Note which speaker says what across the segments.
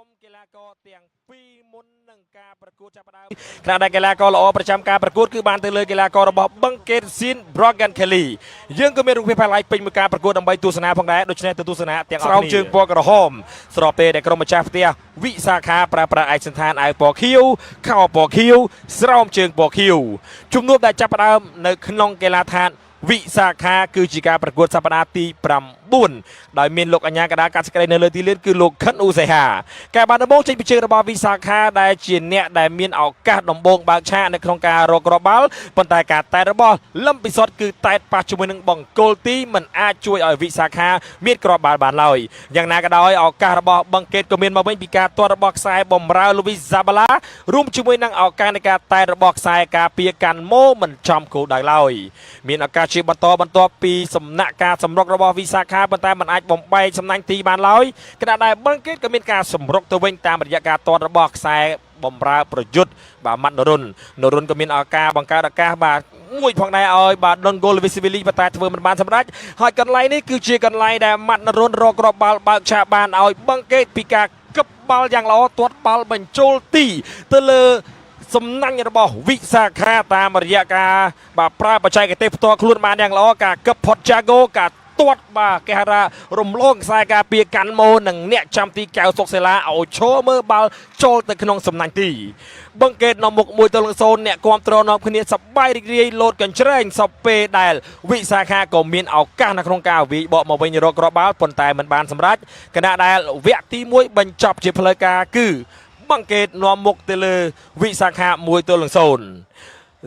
Speaker 1: ក្រុមកីឡាករទាំងពីរមុននឹងការប្រកួតចាប់ផ្ដើមខណៈដែលកីឡាករល្អប្រចាំការប្រកួតគឺបានទៅលើកីឡាកររបស់បឹងកេតស៊ីន Brogan Kelly យើងក៏មានរូបភាពផាឡៃពេញមួយការប្រកួតដើម្បីទស្សនាផងដែរដូច្នេះទៅទស្សនាទាំងអស់គ្នាស្រោមជើងពណ៌ក្រហមស្របពេលដែលក្រុមម្ចាស់ផ្ទះវិសាខាប្រើប្រាស់ឯកសណ្ឋានអាវពណ៌ខៀវខោពណ៌ខៀវស្រោមជើងពណ៌ខៀវជំនួបដែលចាប់ផ្ដើមនៅក្នុងកីឡាដ្ឋានវិសាខាគឺជាការប្រកួតសប្តាហ៍ទី9ដោយមានលោកអញ្ញាកដាកាត់សេចក្តីនៅលើទីលានគឺលោកខិនអ៊ូសេហាការបានដំបូងចេញពីជើងរបស់វិសាខាដែលជាអ្នកដែលមានឱកាសដំបូងបើកឆាកនៅក្នុងការរកគ្រាប់បាល់ប៉ុន្តែការតែរបស់លឹមពិសុទ្ធគឺតែប៉ះជាមួយនឹងបង្គោលទីមិនអាចជួយឲ្យវិសាខាមានគ្រាប់បាល់បានឡើយយ៉ាងណាក៏ដោយឱកាសរបស់បឹងកេតក៏មានមកវិញពីការទាត់របស់ខ្សែបម្រើលូវីសហ្សាបាឡារួមជាមួយនឹងឱកាសនៃការតែរបស់ខ្សែការពារកាន់ម៉ូមិនចំគោលដៅឡើយមានឱកាសជាបន្តបន្ទាប់ពីសំណាក់ការសម្រុករបស់វិសាខាប៉ុន្តែមិនអាចបំបែកសំណាញ់ទីបានឡើយខណៈដែលបឹងកេតក៏មានការសម្រុកទៅវិញតាមរយៈការទាត់របស់ខ្សែបំរើប្រយុទ្ធបាទម៉ាត់នរុនក៏មានឱកាសបង្កើតឱកាសបាទមួយផងដែរឲ្យបាទដុនហ្គោលវីស៊ីវីលីប៉ុន្តែធ្វើមិនបានសម្រេចហើយកន្លែងនេះគឺជាកន្លែងដែលម៉ាត់នរុនរកគ្រាប់បាល់បើកឆាកបានឲ្យបឹងកេតពីការគប់បាល់យ៉ាងល្អទាត់បាល់បញ្ចូលទីទៅលើសំណាញ់របស់វិសាខាតាមរយៈការបាទប្រើបច្ចេកទេសផ្ទាល់ខ្លួនបានយ៉ាងល្អការកឹបផុតចាហ្គោការទាត់បាទគេហៅថារំលងខ្សែការពារកាន់ម៉ូនិងអ្នកចាំទីកៅសុកសេឡាឲ្យឈរមើលបាល់ចូលទៅក្នុងសំណាញ់ទីបឹងកេតនៅមុខ1-0អ្នកគាំទ្រនាំគ្នាសប្បាយរីករាយលោតកញ្ច្រែងសពពេលដែលវិសាខាក៏មានឱកាសនៅក្នុងការវាយបកមកវិញរកគ្រាប់បាល់ប៉ុន្តែមិនបានសម្រេចខណៈដែលវគ្គទី1បញ្ចប់ជាផ្លូវការគឺបឹងកេតនាំមុខទៅលើវិសាខា1-0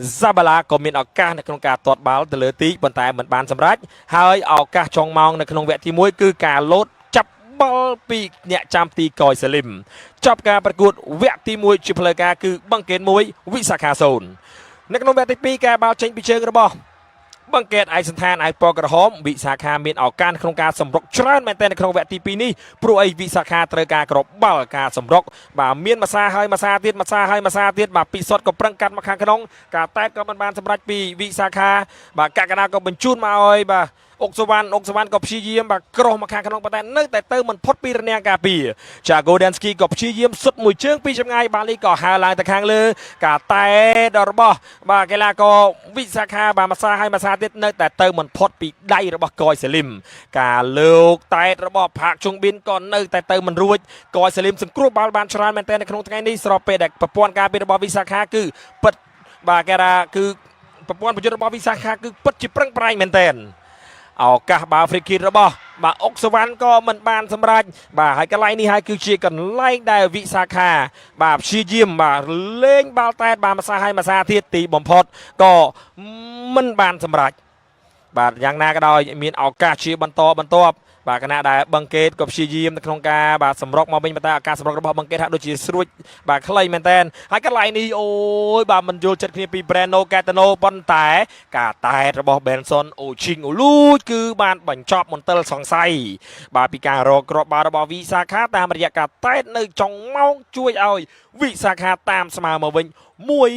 Speaker 1: ហ្សាបាឡាក៏មានឱកាសនៅក្នុងការទាត់បាល់ទៅលើទីប៉ុន្តែមិនបានសម្រេចហើយឱកាសចុងម៉ោងនៅក្នុងវគ្គទី1គឺការលោតចាប់បាល់ពីអ្នកចាំទីកយសាលីមចប់ការប្រកួតវគ្គទី1ជាផ្លូវការគឺបឹងកេត1វិសាខា0នៅក្នុងវគ្គទី2ការបាល់ចេញពីជើងរបស់បឹងកេតឯកសណ្ឋានឯកពណ៌ក្រហមវិសាខាមានឱកាសក្នុងការសម្រុកច្រើនមែនទែននៅក្នុងវគ្គទី2នេះព្រោះអីវិសាខាត្រូវការគ្រាប់បាល់ការសម្រុកបាទមានមួយសារហើយមួយសារទៀតមួយសារហើយមួយសារទៀតបាទពិសុទ្ធក៏ប្រឹងកាត់មកខាងក្នុងការតែក៏មិនបានសម្រេចពីវិសាខាបាទកកណាក៏បញ្ជូនមកឲ្យបាទអុកសវណ្ណក៏ព្យាយាមបាទក្រោះមកខាងក្នុងប៉ុន្តែនៅតែទៅមិនផុតពីរនាំងការពារចាហ្គូដានស្គីក៏ព្យាយាមសុទ្ធមួយជើងពីចម្ងាយបាល់នេះក៏ហើរឡើងទៅខាងលើការតែដល់របស់បាទកីឡាករវិសាខាបាទមួយសារហើយមួយសារទៀតនៅតែទៅមិនផុតពីដៃរបស់កយសាលីមការលើកតែរបស់ផាកជុងប៊ីនក៏នៅតែទៅមិនរួចកយសាលីមសង្គ្រោះបាល់បានច្រើនមែនទែននៅក្នុងថ្ងៃនេះស្របពេលដែលប្រព័ន្ធការពាររបស់វិសាខាគឺពិតបាទគេថាគឺប្រព័ន្ធប្រយុទ្ធរបស់វិសាខាគឺពិតជាប្រឹងប្រែងមែនទែនឱកាសបាល់ហ្វ្រីគីរបស់បាទអុកសវណ្ណក៏មិនបានសម្រេចបាទហើយកន្លែងនេះហើយគឺជាកន្លែងដែលវិសាខាបាទព្យាយាមបាទលេងបាល់តែតបាទមួយសារហើយមួយសារទៀតទីបំផុតក៏មិនបានសម្រេចបាទយ៉ាងណាក៏ដោយមានឱកាសជាបន្តបន្ទាប់បាទគណៈដែលបឹងកេតក៏ព្យាយាមនៅក្នុងការបាទសម្រុកមកវិញប៉ុន្តែឱកាសសម្រុករបស់បឹងកេតហាក់ដូចជាស្រួចបាទខ្លីមែនតើហើយកន្លែងនេះអូយបាទមិនយល់ចិត្តគ្នាពី Breno Catano ប៉ុន្តែការតែតរបស់ Benson Oching Olu គឺបានបញ្ចប់មន្ទិលសង្ស័យបាទពីការរកគ្រាប់បាល់របស់វិសាខាតាមរយៈការតែតនៅចុងម៉ោងជួយឲ្យវិសាខាតាមស្មើមកវិញ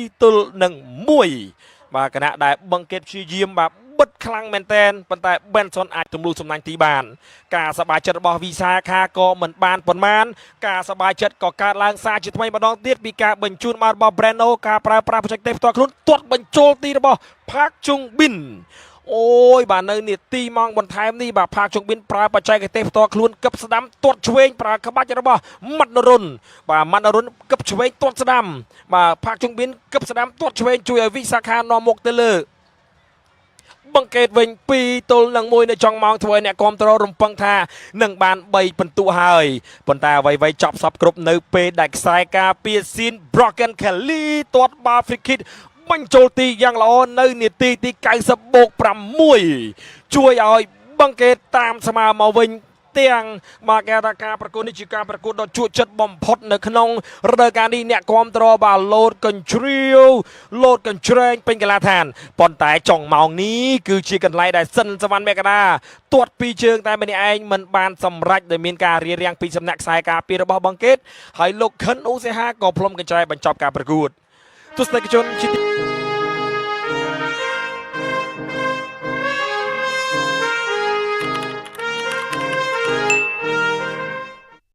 Speaker 1: 1-1បាទគណៈដែលបឹងកេតព្យាយាមបាទបិទខ្លាំងមែនតែនប៉ុន្តែ Benson អាចទម្លុះសំណាញ់ទីបានការសប្បាយចិត្តរបស់វិសាខាក៏មិនបានប៉ុន្មានការសប្បាយចិត្តក៏កើតឡើងសារជាថ្មីម្ដងទៀតពីការបញ្ជូនបាល់របស់ Breno ការប្រើប្រាស់បច្ចេកទេសផ្ទាល់ខ្លួនទាត់បញ្ចូលទីរបស់ផាកជុងប៊ីនអូយបាទនៅនាទីម៉ោងបន្ថែមនេះបាទផាកជុងប៊ីនប្រើបច្ចេកទេសផ្ទាល់ខ្លួនកឹបស្ដាំទាត់ឆ្វេងប្រើក្បាច់របស់ម៉ាត់នរុនបាទម៉ាត់នរុនកឹបឆ្វេងទាត់ស្ដាំបាទផាកជុងប៊ីនកឹបស្ដាំទាត់ឆ្វេងជួយឲ្យវិសាខានាំមុខទៅលើបឹងកេតវិញ2-1នៅចុងម៉ោងធ្វើឲ្យអ្នកគាំទ្ររំពឹងថានឹងបាន3ពិន្ទុហើយប៉ុន្តែអ្វីៗចប់សពគ្រប់នៅពេលដែលខ្សែការពារស៊ីន Brogan Kelly ទាត់បាល់ free kick បញ្ចូលទីយ៉ាងល្អនៅនាទីទី90+6ជួយឲ្យបឹងកេតតាមស្មើមកវិញទាំងមកគេថាការប្រកួតនេះជាការប្រកួតដ៏ជក់ចិត្តបំផុតនៅក្នុងរដូវកាលនេះអ្នកគាំទ្របាទលោតកញ្ជ្រៀវលោតកញ្ជ្រែងពេញកីឡាដ្ឋានប៉ុន្តែចុងម៉ោងនេះគឺជាកន្លែងដែលសិនសវណ្ណមេកដាទាត់ពីជើងតែម្នាក់ឯងមិនបានសម្រេចដោយមានការរារាំងពីសំណាក់ខ្សែការពាររបស់បឹងកេតហើយលោកខិនអ៊ូសេហាក៏ផ្លុំកញ្ចែបញ្ចប់ការប្រកួតទស្សនិកជនជា